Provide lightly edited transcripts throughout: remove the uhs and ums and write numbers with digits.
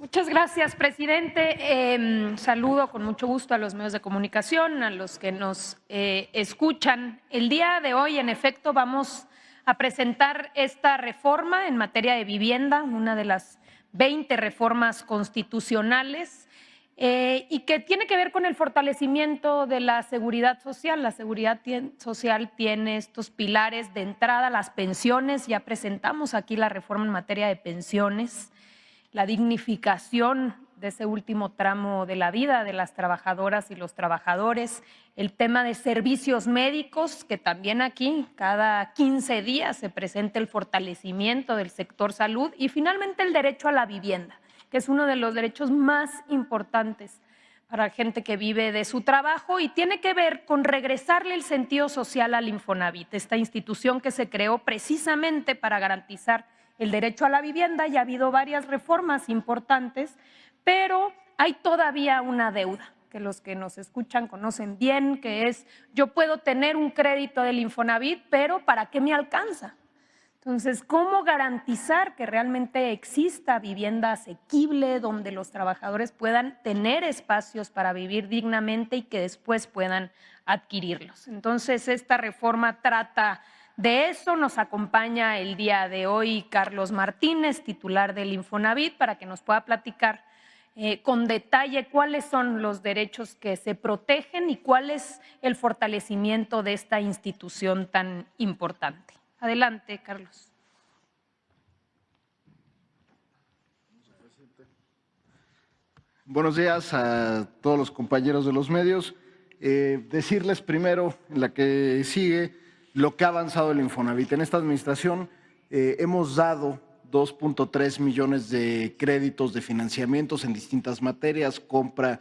Muchas gracias, presidente. Saludo con mucho gusto a los medios de comunicación, a los que nos escuchan. El día de hoy, en efecto, vamos a presentar esta reforma en materia de vivienda, una de las 20 reformas constitucionales, y que tiene que ver con el fortalecimiento de la seguridad social. La seguridad social tiene estos pilares de entrada, las pensiones. Ya presentamos aquí la reforma en materia de pensiones, la dignificación de ese último tramo de la vida de las trabajadoras y los trabajadores, el tema de servicios médicos, que también aquí cada 15 días se presenta el fortalecimiento del sector salud, y finalmente el derecho a la vivienda, que es uno de los derechos más importantes para la gente que vive de su trabajo y tiene que ver con regresarle el sentido social al Infonavit, esta institución que se creó precisamente para garantizar el derecho a la vivienda. Ya ha habido varias reformas importantes, pero hay todavía una deuda que los que nos escuchan conocen bien, que es: yo puedo tener un crédito del Infonavit, pero ¿para qué me alcanza? Entonces, ¿cómo garantizar que realmente exista vivienda asequible donde los trabajadores puedan tener espacios para vivir dignamente y que después puedan adquirirlos? Entonces, esta reforma trata de eso. Nos acompaña el día de hoy Carlos Martínez, titular del Infonavit, para que nos pueda platicar con detalle cuáles son los derechos que se protegen y cuál es el fortalecimiento de esta institución tan importante. Adelante, Carlos. Buenos días a todos los compañeros de los medios. Decirles primero, en la que sigue, lo que ha avanzado el Infonavit. En esta administración hemos dado 2.3 millones de créditos de financiamientos en distintas materias: compra,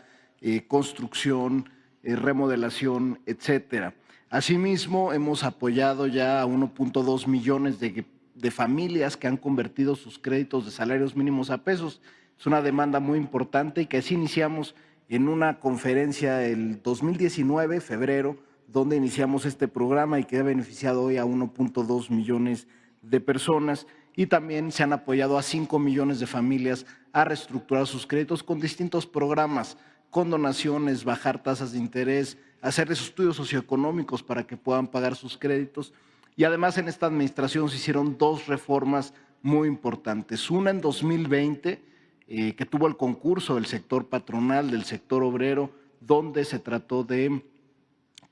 construcción, remodelación, etcétera. Asimismo, hemos apoyado ya a 1.2 millones de familias que han convertido sus créditos de salarios mínimos a pesos. Es una demanda muy importante y que así iniciamos en una conferencia el 2019, febrero, donde iniciamos este programa y que ha beneficiado hoy a 1.2 millones de personas. Y también se han apoyado a 5 millones de familias a reestructurar sus créditos con distintos programas, con donaciones, bajar tasas de interés, hacerles estudios socioeconómicos para que puedan pagar sus créditos. Y además, en esta administración se hicieron dos reformas muy importantes. Una en 2020, que tuvo el concurso del sector patronal, del sector obrero, donde se trató de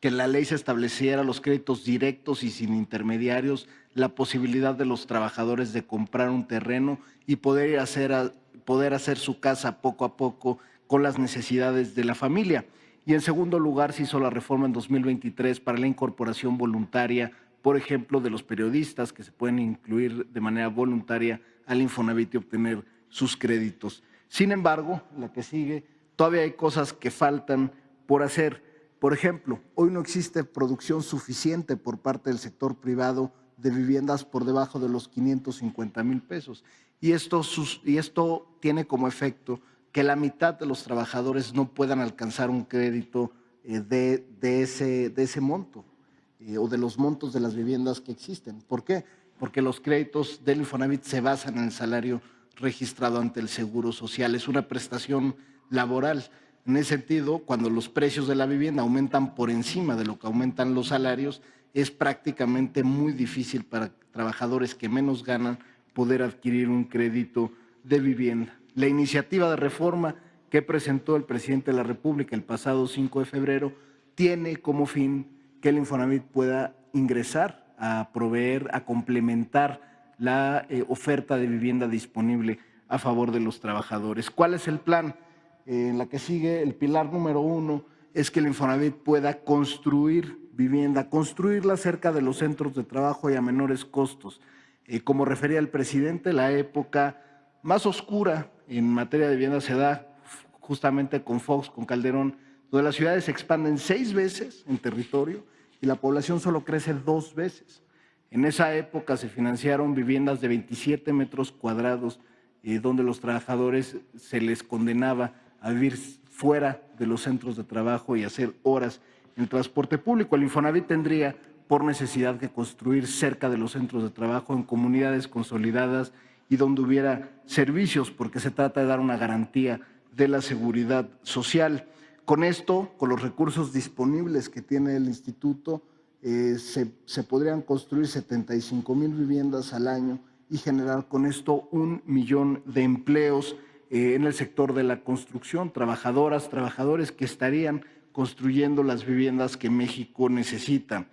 que la ley se estableciera los créditos directos y sin intermediarios, la posibilidad de los trabajadores de comprar un terreno y poder hacer su casa poco a poco con las necesidades de la familia. Y en segundo lugar, se hizo la reforma en 2023 para la incorporación voluntaria, por ejemplo, de los periodistas, que se pueden incluir de manera voluntaria al Infonavit y obtener sus créditos. Sin embargo, la que sigue, todavía hay cosas que faltan por hacer. Por ejemplo, hoy no existe producción suficiente por parte del sector privado de viviendas por debajo de los 550,000 pesos. Y esto tiene como efecto que la mitad de los trabajadores no puedan alcanzar un crédito de ese monto o de los montos de las viviendas que existen. ¿Por qué? Porque los créditos del Infonavit se basan en el salario registrado ante el Seguro Social. Es una prestación laboral. En ese sentido, cuando los precios de la vivienda aumentan por encima de lo que aumentan los salarios, es prácticamente muy difícil para trabajadores que menos ganan poder adquirir un crédito de vivienda. La iniciativa de reforma que presentó el presidente de la República el pasado 5 de febrero tiene como fin que el Infonavit pueda ingresar a proveer, a complementar la oferta de vivienda disponible a favor de los trabajadores. ¿Cuál es el plan? En la que sigue, el pilar número 1 es que el Infonavit pueda construir vivienda, construirla cerca de los centros de trabajo y a menores costos. Como refería el presidente, la época más oscura en materia de vivienda se da justamente con Fox, con Calderón, donde las ciudades se expanden 6 veces en territorio y la población solo crece 2 veces. En esa época se financiaron viviendas de 27 metros cuadrados, donde los trabajadores se les condenaba a vivir fuera de los centros de trabajo y hacer horas en el transporte público. El Infonavit tendría por necesidad que construir cerca de los centros de trabajo, en comunidades consolidadas y donde hubiera servicios, porque se trata de dar una garantía de la seguridad social. Con esto, con los recursos disponibles que tiene el instituto, se podrían construir 75,000 viviendas al año y generar con esto 1 millón de empleos en el sector de la construcción, trabajadoras, trabajadores que estarían construyendo las viviendas que México necesita.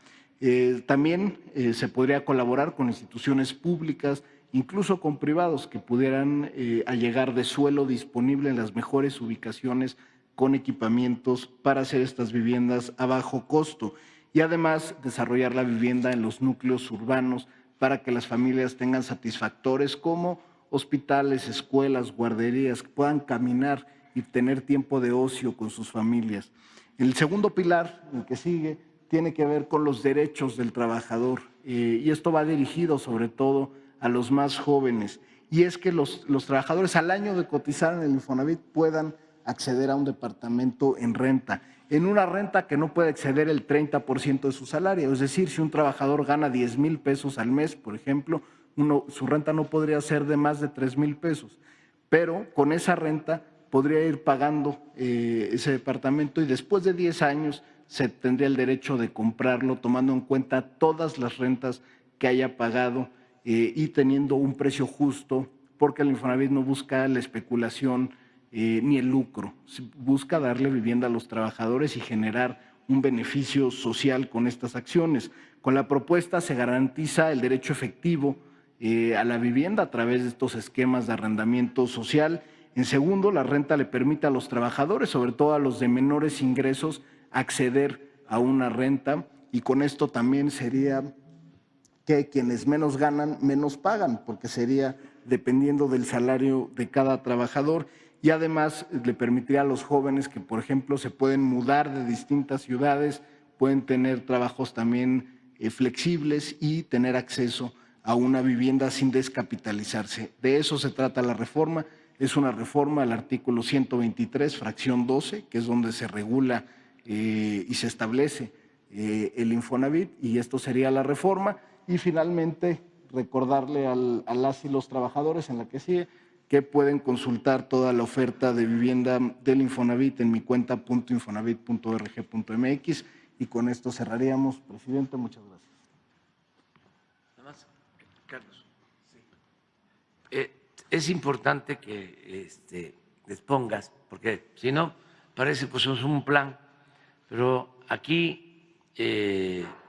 También se podría colaborar con instituciones públicas, incluso con privados que pudieran allegar de suelo disponible en las mejores ubicaciones con equipamientos para hacer estas viviendas a bajo costo y además desarrollar la vivienda en los núcleos urbanos para que las familias tengan satisfactores como hospitales, escuelas, guarderías, que puedan caminar y tener tiempo de ocio con sus familias. El segundo pilar, el que sigue, tiene que ver con los derechos del trabajador y esto va dirigido sobre todo a los más jóvenes y es que los trabajadores al año de cotizar en el Infonavit puedan acceder a un departamento en renta, en una renta que no puede exceder el 30% de su salario. Es decir, si un trabajador gana 10,000 pesos al mes, por ejemplo, su renta no podría ser de más de 3,000 pesos, pero con esa renta podría ir pagando ese departamento y después de 10 años se tendría el derecho de comprarlo tomando en cuenta todas las rentas que haya pagado y teniendo un precio justo, porque el Infonavit no busca la especulación ni el lucro, busca darle vivienda a los trabajadores y generar un beneficio social con estas acciones. Con la propuesta se garantiza el derecho efectivo a la vivienda a través de estos esquemas de arrendamiento social. En segundo, la renta le permite a los trabajadores, sobre todo a los de menores ingresos, acceder a una renta y con esto también sería que quienes menos ganan, menos pagan, porque sería dependiendo del salario de cada trabajador y además le permitiría a los jóvenes que, por ejemplo, se pueden mudar de distintas ciudades, pueden tener trabajos también flexibles y tener acceso a una vivienda sin descapitalizarse. De eso se trata la reforma. Es una reforma al artículo 123, fracción 12, que es donde se regula y se establece el Infonavit, y esto sería la reforma. Y finalmente, recordarle a las y los trabajadores en la que sigue que pueden consultar toda la oferta de vivienda del Infonavit en mi cuenta .infonavit.org.mx y con esto cerraríamos. Presidente, muchas gracias. Nada más, Carlos. Sí. Es importante que les pongas, porque si no, parece pues es un plan, pero aquí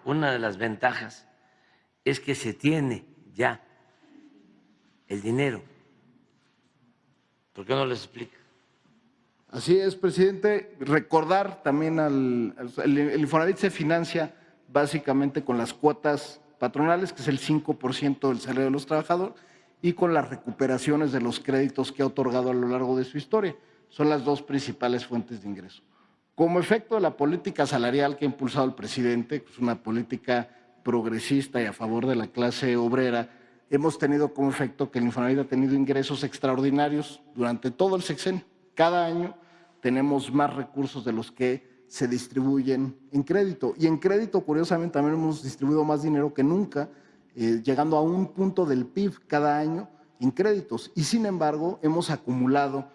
una de las ventajas es que se tiene ya el dinero. ¿Por qué no les explica? Así es, presidente. Recordar también el Infonavit se financia básicamente con las cuotas patronales, que es el 5% del salario de los trabajadores, y con las recuperaciones de los créditos que ha otorgado a lo largo de su historia. Son las dos principales fuentes de ingreso. Como efecto de la política salarial que ha impulsado el presidente, que es una política progresista y a favor de la clase obrera, hemos tenido como efecto que el Infonavit ha tenido ingresos extraordinarios durante todo el sexenio. Cada año tenemos más recursos de los que se distribuyen en crédito. Y en crédito, curiosamente, también hemos distribuido más dinero que nunca, llegando a un punto del PIB cada año en créditos. Y sin embargo, hemos acumulado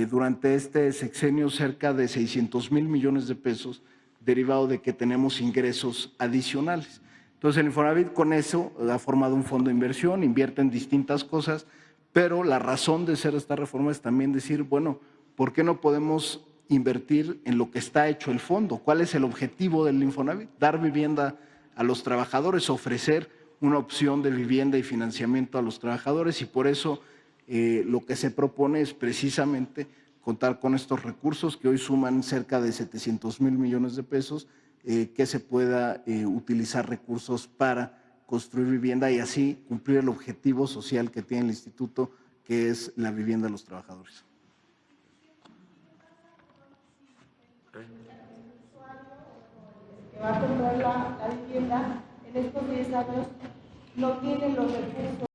durante este sexenio cerca de 600,000 millones de pesos derivado de que tenemos ingresos adicionales. Entonces, el Infonavit con eso ha formado un fondo de inversión, invierte en distintas cosas, pero la razón de ser esta reforma es también decir, bueno, ¿por qué no podemos invertir en lo que está hecho el fondo? ¿Cuál es el objetivo del Infonavit? Dar vivienda a los trabajadores, ofrecer una opción de vivienda y financiamiento a los trabajadores y por eso lo que se propone es precisamente contar con estos recursos que hoy suman cerca de 700,000 millones de pesos, que se pueda utilizar recursos para construir vivienda y así cumplir el objetivo social que tiene el instituto, que es la vivienda de los trabajadores. Que va a comprar la vivienda en estos 10 años no tiene los recursos